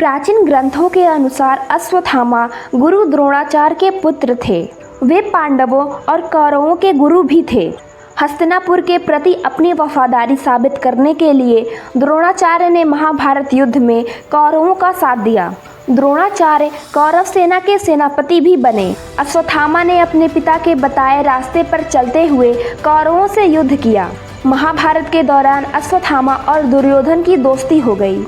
प्राचीन ग्रंथों के अनुसार अश्वत्थामा गुरु द्रोणाचार्य के पुत्र थे। वे पांडवों और कौरवों के गुरु भी थे। हस्तिनापुर के प्रति अपनी वफादारी साबित करने के लिए द्रोणाचार्य ने महाभारत युद्ध में कौरवों का साथ दिया। द्रोणाचार्य कौरव सेना के सेनापति भी बने। अश्वत्थामा ने अपने पिता के बताए रास्ते पर चलते हुए कौरवों से युद्ध किया। महाभारत के दौरान अश्वत्थामा और दुर्योधन की दोस्ती हो गई।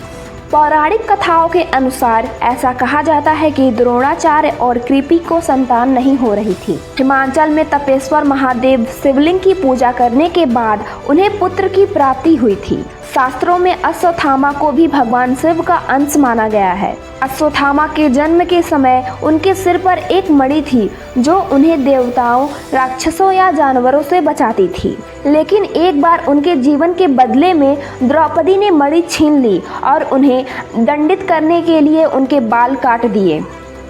पौराणिक कथाओं के अनुसार ऐसा कहा जाता है कि द्रोणाचार्य और कृपि को संतान नहीं हो रही थी। हिमाचल में तपेश्वर महादेव शिवलिंग की पूजा करने के बाद उन्हें पुत्र की प्राप्ति हुई थी। शास्त्रों में अश्वत्थामा को भी भगवान शिव का अंश माना गया है। अश्वत्थामा के जन्म के समय उनके सिर पर एक मणि थी जो उन्हें देवताओं, राक्षसों या जानवरों से बचाती थी। लेकिन एक बार उनके जीवन के बदले में द्रौपदी ने मणि छीन ली और उन्हें दंडित करने के लिए उनके बाल काट दिए।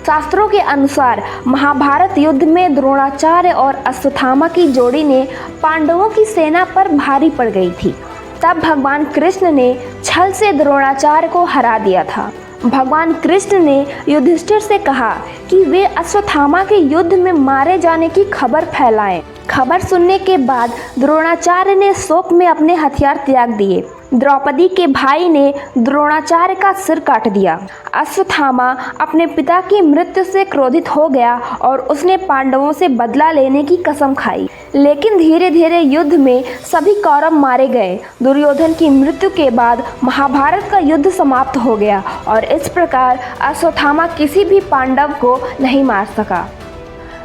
शास्त्रों के अनुसार महाभारत युद्ध में द्रोणाचार्य और अश्वत्थामा की जोड़ी ने पांडवों की सेना पर भारी पड़ गई थी। तब भगवान कृष्ण ने छल से द्रोणाचार्य को हरा दिया था। भगवान कृष्ण ने युधिष्ठिर से कहा कि वे अश्वत्थामा के युद्ध में मारे जाने की खबर फैलाएं। खबर सुनने के बाद द्रोणाचार्य ने शोक में अपने हथियार त्याग दिए। द्रौपदी के भाई ने द्रोणाचार्य का सिर काट दिया। अश्वत्थामा अपने पिता की मृत्यु से क्रोधित हो गया और उसने पांडवों से बदला लेने की कसम खाई। लेकिन धीरे धीरे युद्ध में सभी कौरव मारे गए। दुर्योधन की मृत्यु के बाद महाभारत का युद्ध समाप्त हो गया और इस प्रकार अश्वत्थामा किसी भी पांडव को नहीं मार सका।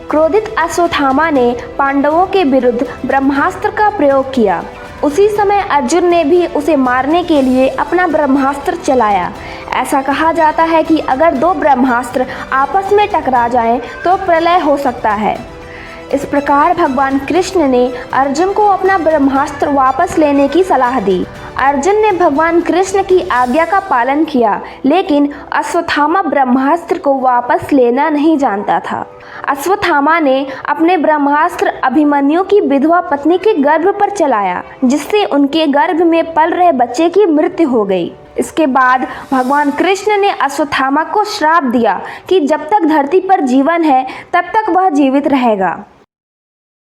क्रोधित अश्वत्थामा ने पांडवों के विरुद्ध ब्रह्मास्त्र का प्रयोग किया। उसी समय अर्जुन ने भी उसे मारने के लिए अपना ब्रह्मास्त्र चलाया। ऐसा कहा जाता है कि अगर दो ब्रह्मास्त्र आपस में टकरा जाएं तो प्रलय हो सकता है। इस प्रकार भगवान कृष्ण ने अर्जुन को अपना ब्रह्मास्त्र वापस लेने की सलाह दी। अर्जुन ने भगवान कृष्ण की आज्ञा का पालन किया, लेकिन अश्वत्थामा ब्रह्मास्त्र को वापस लेना नहीं जानता था। अश्वत्थामा ने अपने ब्रह्मास्त्र अभिमन्यु की विधवा पत्नी के गर्भ पर चलाया, जिससे उनके गर्भ में पल रहे बच्चे की मृत्यु हो गई। इसके बाद भगवान कृष्ण ने अश्वत्थामा को श्राप दिया कि जब तक धरती पर जीवन है तब तक वह जीवित रहेगा।